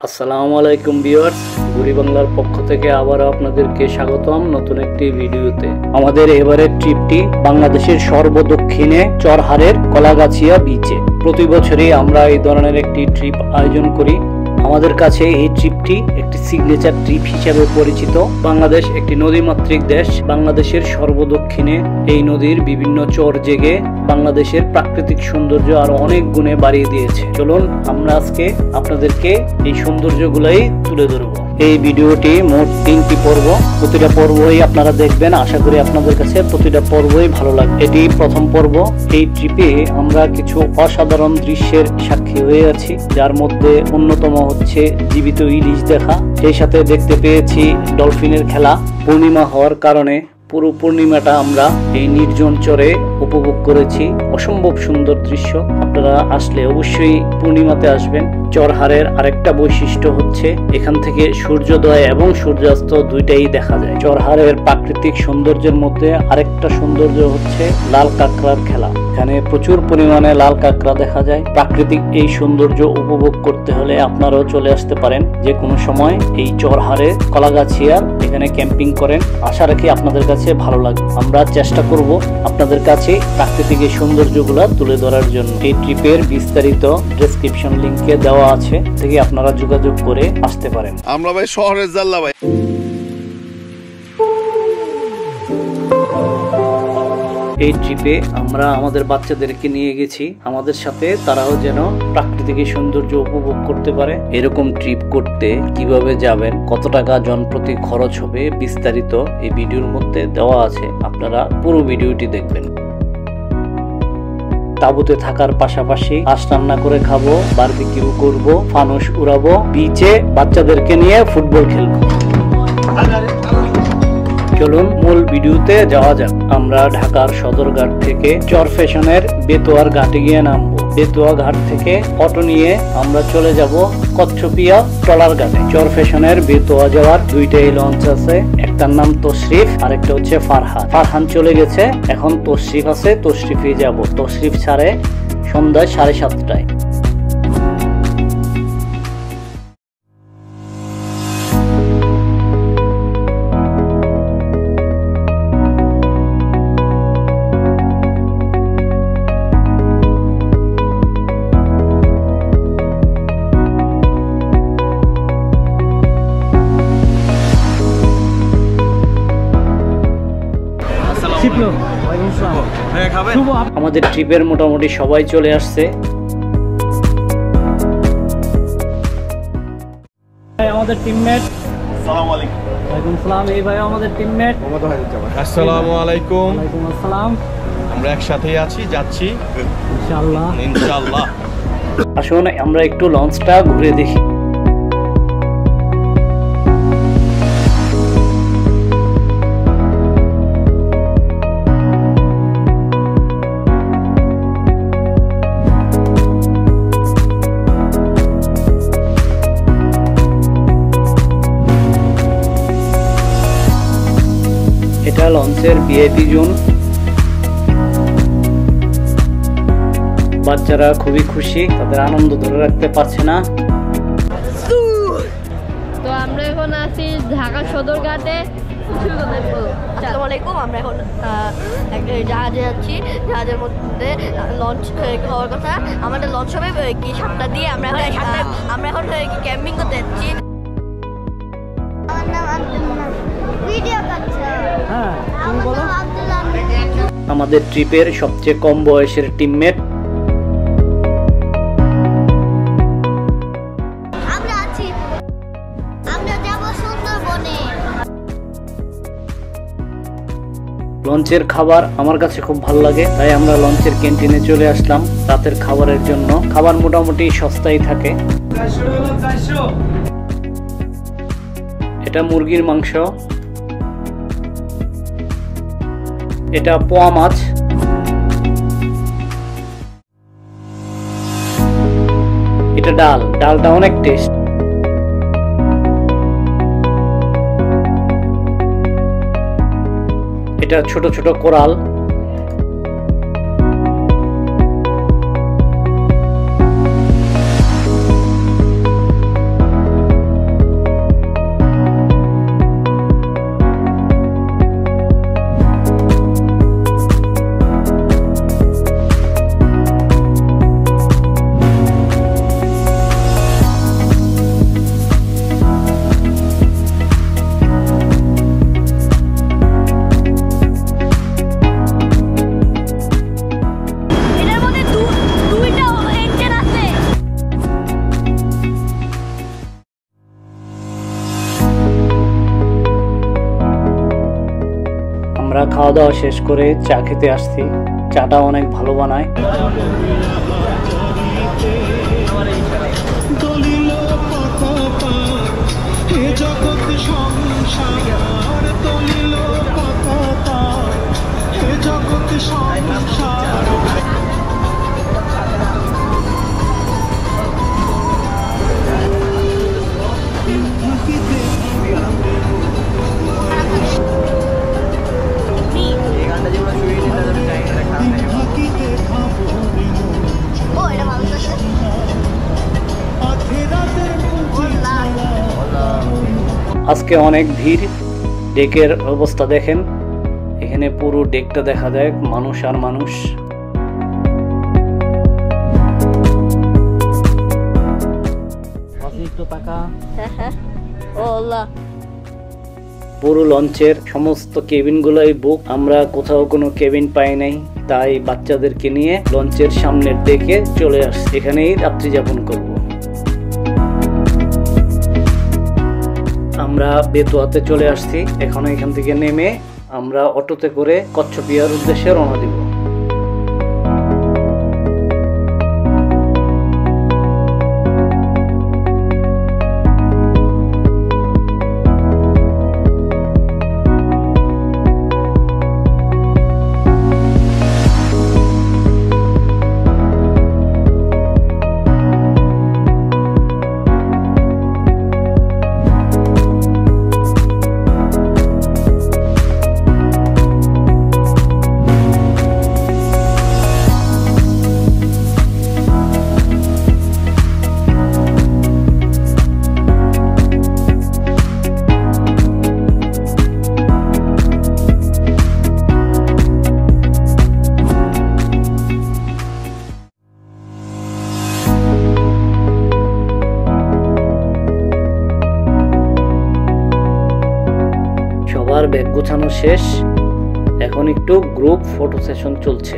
আসসালামু আলাইকুম ভিউয়ার্স, ঘুরি বাংলার পক্ষ থেকে আবারও আপনাদেরকে স্বাগতম নতুন একটি ভিডিওতে। আমাদের এবারের ট্রিপটি বাংলাদেশের সর্বদক্ষিণে চরহারের কলাগাছিয়া বিচে। প্রতি বছরই আমরা এই ধরনের একটি ট্রিপ আয়োজন করি। আমাদের কাছে এই ট্রিপটি একটি সিগনেচার ট্রিপ হিসেবে পরিচিত। বাংলাদেশ একটি নদীমাতৃক দেশ। বাংলাদেশের সর্বদক্ষিণে এই নদীর বিভিন্ন চর জেগে বাংলাদেশের প্রাকৃতিক সৌন্দর্য আরো অনেক গুণে বাড়িয়ে দিয়েছে। চলুন আমরা আজকে আপনাদেরকে এই সৌন্দর্যগুলাই তুলে ধরব। এই ভিডিওটি মোট 3টি পর্ব। প্রতিটা পর্বই আপনারা দেখবেন। আশা করি আপনাদের কাছে প্রতিটা পর্বই ভালো লাগবে। এটি প্রথম পর্ব। এই ট্রিপে আমরা কিছু অসাধারণ দৃশ্যের সাক্ষী হয়ে আছি, যার মধ্যে অন্যতম হচ্ছে জীবিত ইলিশ দেখা। সেই সাথে দেখতে পেয়েছি ডলফিনের খেলা। পূর্ণিমা হওয়ার কারণে পুরো পূর্ণিমাটা আমরা এই নির্জন চরে উপভোগ করেছি। অসম্ভব সুন্দর দৃশ্য। আপনারা আসলে অবশ্যই পূর্ণিমাতে আসবেন। চরহারের আরেকটা বৈশিষ্ট্য হচ্ছে এখান থেকে সূর্যোদয় এবং সূর্যাস্ত দুইটাই দেখা যায়। চরহারের প্রাকৃতিক সৌন্দর্যের মধ্যে আরেকটা সৌন্দর্য হচ্ছে লাল কাঁকড়ার খেলা। এখানে প্রচুর পরিমাণে লাল কাঁকড়া দেখা যায়। প্রাকৃতিক এই সৌন্দর্য উপভোগ করতে হলে আপনারাও চলে আসতে পারেন যে কোনো সময় এই চরহারে কলাগাছিয়ার এখানে ক্যাম্পিং করেন। আশা রাখি আপনাদের কাছে ভালো লাগবে। আমরা চেষ্টা করব আপনাদের কাছে প্রাকৃতিক এই সৌন্দর্যগুলো তুলে ধরার জন্য। এই ট্রিপের বিস্তারিত ডেসক্রিপশন লিংকে দেওয়া আছে, থেকে আপনারা যোগাযোগ করে আসতে পারেন। আমরা ভাই শহরের জাল্লা ভাই। এই ট্রিপে আমরা আমাদের বাচ্চাদেরকে নিয়ে গেছি আমাদের সাথে, তারাও যেন প্রাকৃতিক সৌন্দর্য উপভোগ করতে পারে। এরকম ট্রিপ করতে কিভাবে যাবেন, কত টাকা জনপ্রতি খরচ হবে, বিস্তারিত এই ভিডিওর মধ্যে দেওয়া আছে। আপনারা পুরো ভিডিওটি দেখবেন। তাঁবুতে থাকার পাশাপাশি আঁশ রান্না করে খাবো, বারবিকিউ করব, ফানুস উড়াবো, বিচে বাচ্চাদেরকে নিয়ে ফুটবল খেলবো। চলুন মূল ভিডিওতে যাওয়া যাক। আমরা ঢাকার সদরঘাট থেকে চরফ্যাশনের বেতোয়ার ঘাটে গিয়ে নামবো। বেতোয়া ঘাট থেকে অটো নিয়ে আমরা চলে যাব কচ্ছপিয়া ট্রলার ঘাটে। চরফ্যাশনের বেতোয়া যাওয়ার দুইটাই লঞ্চ আছে, একটার নাম তশরিফ, আরেকটা হচ্ছে ফারহান। ফারহান চলে গেছে, এখন তশরিফ আছে, তশরিফে যাব। তশরিফ ছাড়ে সন্ধ্যায় 7:30টায়। আমাদের ট্রিপের মোটামুটি সবাই চলে আসছে। আমাদের টিমমেট। আসসালামু আলাইকুম। ওয়ালাইকুম আসসালাম। এই ভাই আমাদের টিমমেট। আসসালামু আলাইকুম। ওয়ালাইকুম আসসালাম। আমরা একসাথেই আছি, যাচ্ছি ইনশাআল্লাহ। ইনশাআল্লাহ। আসুন আমরা একটু লঞ্চটা ঘুরে দেখি। এটা লঞ্চের ভিআইপি জোন। বাচ্চারা খুবই খুশি, তাদের আনন্দ ধরে রাখতে পারছে না। তো আমরা এখন আছি ঢাকা সদরঘাটে। আসসালামু আলাইকুম। আমরা এখন জাহাজে যাচ্ছি। জাহাজের মধ্যে লঞ্চ হওয়ার কথা। আমাদের লঞ্চ হবে কি 7টা দিয়ে। আমরা এখন ক্যাম্পিং করতে যাচ্ছি। আমাদের ট্রিপের সবচেয়ে কম বয়সের টিমমেট। লঞ্চের খাবার আমার কাছে খুব ভালো লাগে, তাই আমরা লঞ্চের ক্যান্টিনে চলে আসলাম রাতের খাবারের জন্য। খাবার মোটামুটি সস্তাই থাকে। এটা মুরগির মাংস, এটা পোয়া মাছ, এটা ডালটা অনেক টেস্ট। এটা ছোট ছোট কোরাল। খাওয়া দাওয়া শেষ করে চা খেতে আসছি। চাটা অনেক ভালো বানায়। ও এটা ভালো লাগছে। আজকে অনেক ভিড়। ডেকের অবস্থা দেখেন, এখানে পুরো ডেকটা দেখা যায় মানুষ আর মানুষ। পুরো লঞ্চের সমস্ত কেবিন গুলাই বুক। আমরা কোথাও কোনো কেবিন পাই নাই, তাই বাচ্চাদেরকে নিয়ে লঞ্চের সামনের ডেকে চলে আসছি, এখানেই রাত্রি যাপন করব। আমরা বেতুয়াতে চলে আসছি। এখন এখান থেকে নেমে আমরা অটোতে করে কচ্ছপিয়ার উদ্দেশ্যে রওনা দিব। সবার ব্যাগ গোছানো শেষ, এখন একটু গ্রুপ ফটো সেশন চলছে।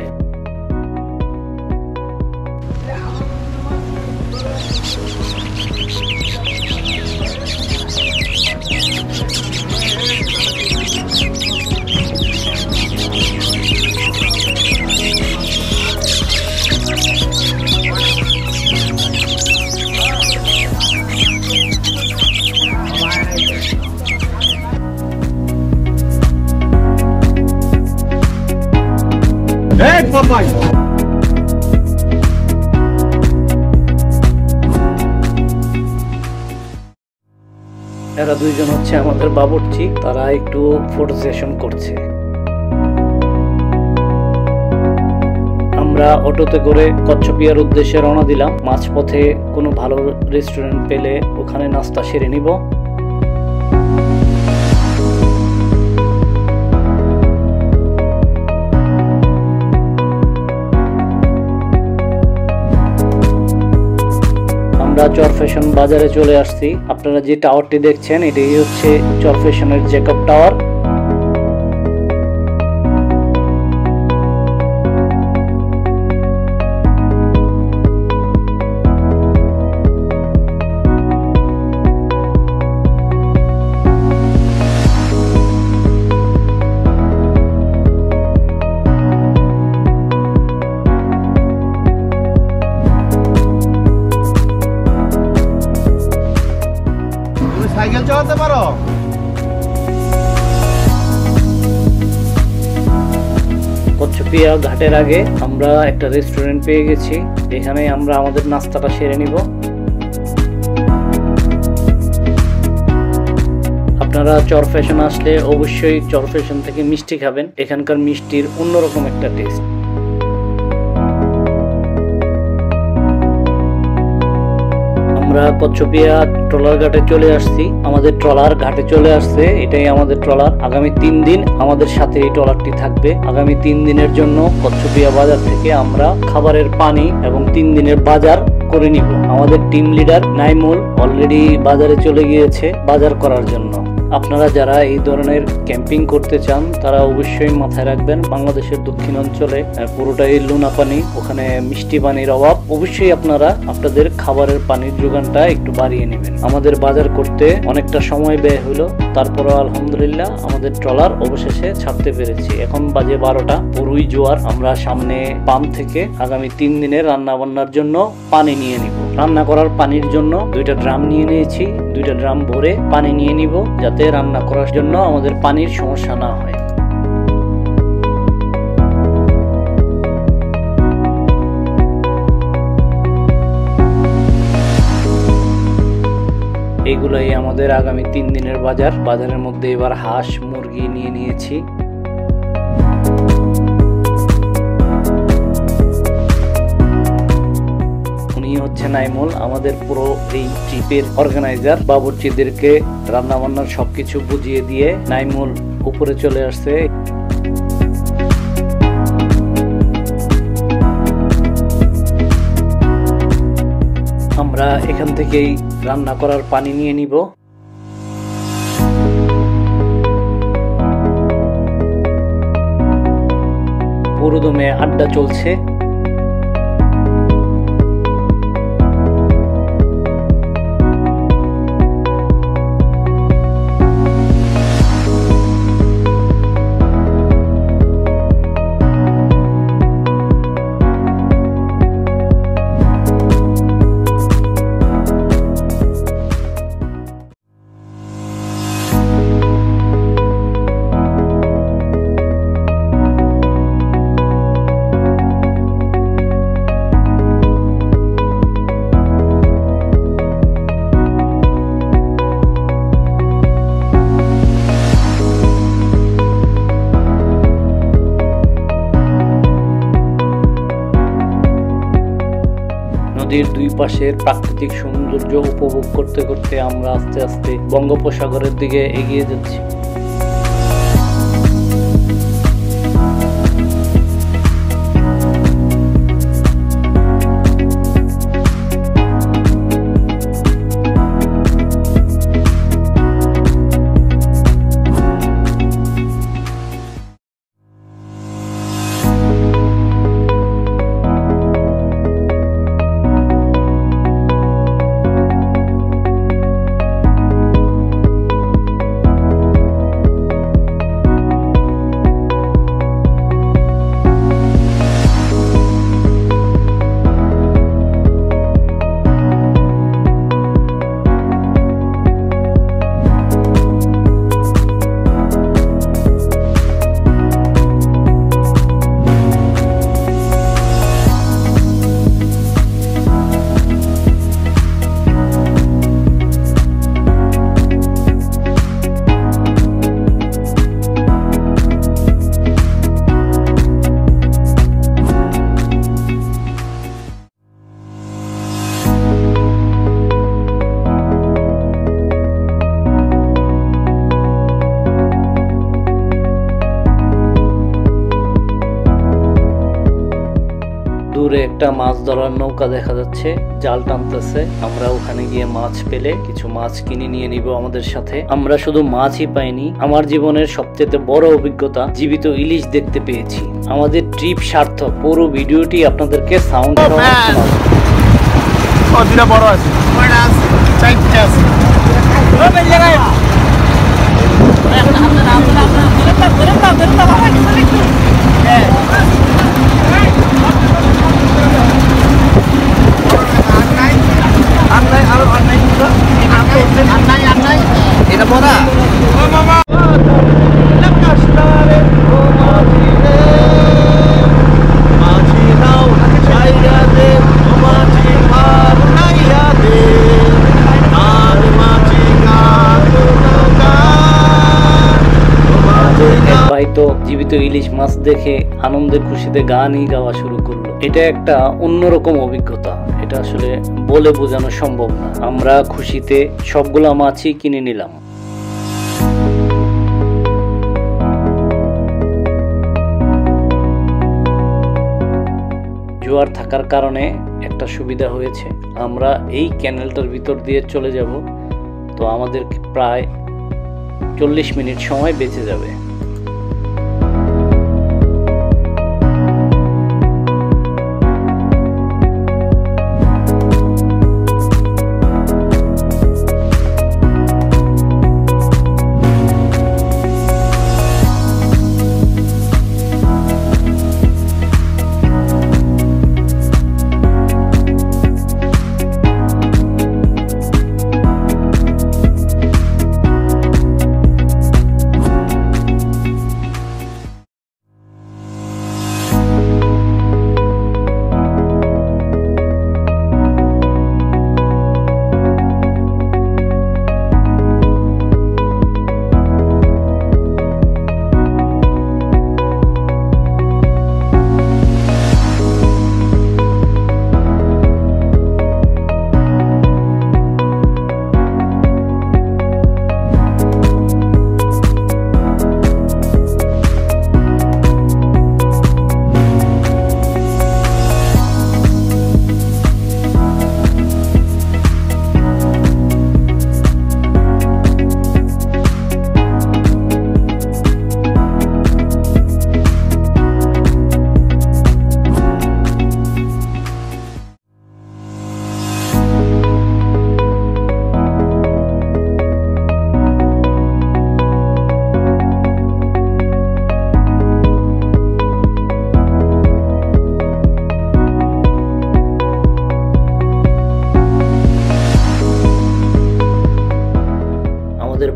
এরা দুইজন হচ্ছে আমাদের বাবুর্চি, তারা একটু ফটো সেশন করছে। আমরা অটোতে করে কচ্ছপিয়ার উদ্দেশ্যে রওনা দিলাম। মাঝপথে কোনো ভালো রেস্টুরেন্ট পেলে ওখানে নাস্তা সেরে নিব। আমরা চরফ্যাশন বাজারে চলে আসছি। আপনারা যে টাওয়ারটি দেখছেন এটাই হচ্ছে চরফ্যাশনের জেকব টাওয়ার। সাইকেল চালাতে পারো? কচ্ছপিয়া ঘাটের আগে আমরা একটা রেস্টুরেন্ট পেয়ে গেছি, এখানে আমরা আমাদের নাস্তাটা সেরে নিব। আপনারা চরফ্যাশন আসলে অবশ্যই চরফ্যাশন থেকে মিষ্টি খাবেন, এখানকার মিষ্টির অন্যরকম একটা টেস্ট। আমরা কচ্ছপিয়া ট্রলার ঘাটে চলে আসছি। আমাদের ট্রলার ঘাটে চলে আসছে, এটাই আমাদের ট্রলার। আগামী 3 দিন আমাদের সাথে এই ট্রলারটি থাকবে। আগামী 3 দিনের জন্য কচ্ছপিয়া বাজার থেকে আমরা খাবারের পানি এবং 3 দিনের বাজার করে নিব। আমাদের টিম লিডার নাইমুল অলরেডি বাজারে চলে গিয়েছে বাজার করার জন্য। আপনারা যারা এই ধরনের ক্যাম্পিং করতে চান তারা অবশ্যই মাথায় রাখবেন বাংলাদেশের দক্ষিণাঞ্চলে পুরোটাই লোনা পানি, ওখানে মিষ্টি পানির অভাব। অবশ্যই আপনারা আপনাদের খাবারের পানির যোগানটা একটু বাড়িয়ে নেবেন। আমাদের বাজার করতে অনেকটা সময় ব্যয় হলো, তারপরও আলহামদুলিল্লাহ আমাদের ট্রলার অবশেষে ছাড়তে পেরেছি। এখন বাজে 12টা, পুরোই জোয়ার। আমরা সামনে পাম্প থেকে আগামী 3 দিনের রান্না বান্নার জন্য পানি নিয়ে নিব। রান্না করার পানির জন্য 2টা ড্রাম নিয়ে নিয়েছি, 2টা ড্রাম ভরে পানি নিয়ে নিব যাতে রান্না করার জন্য আমাদের পানির সমস্যা না হয়। এগুলাই আমাদের আগামী 3 দিনের বাজার। বাজারের মধ্যে এবার হাঁস মুরগি নিয়ে নিয়েছি। উনি হচ্ছে নাইমুল, আমাদের পুরো এই ট্রিপের অর্গানাইজার। বাবুর্চিদেরকে রান্না বান্নার সবকিছু বুঝিয়ে দিয়ে নাইমুল উপরে চলে আসছে। আমরা এখান থেকেই রান্না করার পানি নিয়ে নিব। পুরোদমে আড্ডা চলছে। নদীর দুই পাশের প্রাকৃতিক সৌন্দর্য উপভোগ করতে করতে আমরা আস্তে আস্তে বঙ্গোপসাগরের দিকে এগিয়ে যাচ্ছি। দূরে একটা মাছ ধরার নৌকা দেখা যাচ্ছে, জাল টানতেছে। আমরা ওখানে গিয়ে মাছ পেলে কিছু মাছ কিনে নিয়ে নিব আমাদের সাথে। আমরা শুধু মাছই পাইনি, আমার জীবনের সবচেয়ে বড় অভিজ্ঞতা জীবিত ইলিশ দেখতে পেয়েছি। আমাদের ট্রিপ সার্থক। পুরো ভিডিওটি আপনাদেরকে সাউন্ড বড় আছে, চারটে আছে। এটা বড়া ভাই তো জীবিত ইলিশ মাছ দেখে আনন্দে খুশিতে গানই গাওয়া শুরু করলো। এটা একটা অন্যরকম অভিজ্ঞতা, এটা আসলে বলে বোঝানো সম্ভব না। আমরা খুশিতে সবগুলা মাছই কিনে নিলাম। জোয়ার থাকার কারণে একটা সুবিধা হয়েছে, আমরা এই ক্যানেলটার ভিতর দিয়ে চলে যাব। তো আমাদের প্রায় 40 মিনিট সময় বেঁচে যাবে।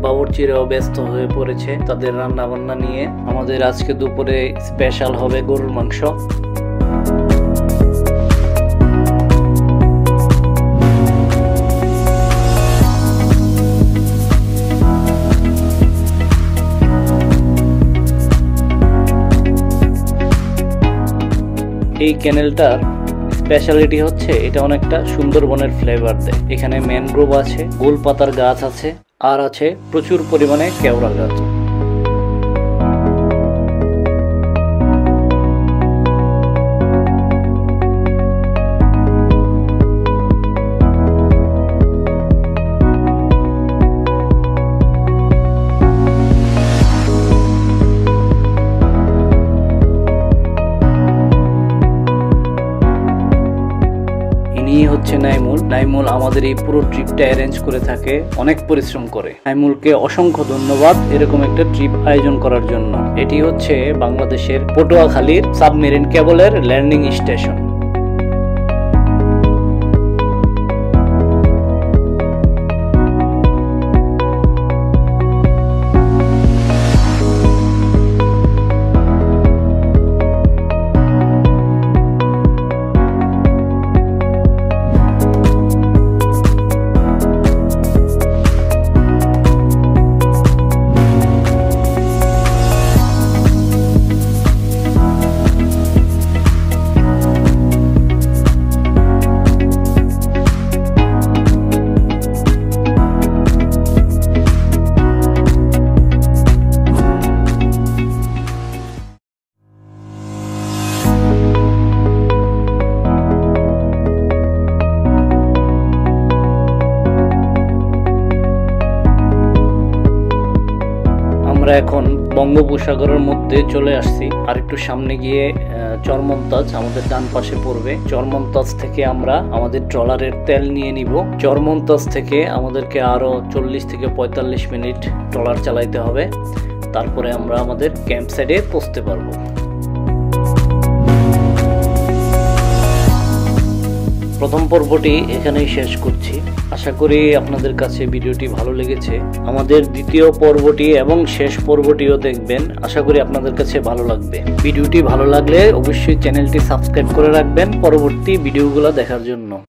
বাবুর্চিরাও ব্যস্ত হয়ে পড়েছে তাদের রান্না বান্না নিয়ে। আমাদের আজকে দুপুরে স্পেশাল হবে গরুর মাংস। এই ক্যানেলটার স্পেশালিটি হচ্ছে এটা অনেকটা সুন্দরবনের ফ্লেভার দেয়। এখানে ম্যানগ্রোভ আছে, গোল পাতার গাছ আছে, আর আছে প্রচুর পরিমাণে কেওড়া গাছ। হচ্ছে নাইমুল আমাদের এই পুরো ট্রিপটা অ্যারেঞ্জ করে থাকে, অনেক পরিশ্রম করে। নাইমুলকে অসংখ্য ধন্যবাদ এরকম একটা ট্রিপ আয়োজন করার জন্য। এটি হচ্ছে বাংলাদেশের পটুয়াখালীর সাবমেরিন কেবলের ল্যান্ডিং স্টেশন। আমরা এখন বঙ্গোপসাগরের মধ্যে চলে আসছি। আর একটু সামনে গিয়ে চরমন্তাজ আমাদের ডান পাশে পড়বে। চরমন্তাজ থেকে আমরা আমাদের ট্রলারের তেল নিয়ে নিব। চরমন্তাজ থেকে আমাদেরকে আরো 40 থেকে 45 মিনিট ট্রলার চালাইতে হবে, তারপরে আমরা আমাদের ক্যাম্প সাইডে পৌঁছতে পারবো। প্রথম পর্বটি এখানেই শেষ করছি। আশা করি আপনাদের কাছে ভিডিওটি ভালো লেগেছে। আমাদের দ্বিতীয় পর্বটি এবং শেষ পর্বটিও দেখবেন, আশা করি আপনাদের কাছে ভালো লাগবে। ভিডিওটি ভালো লাগলে অবশ্যই চ্যানেলটি সাবস্ক্রাইব করে রাখবেন পরবর্তী ভিডিওগুলো দেখার জন্য।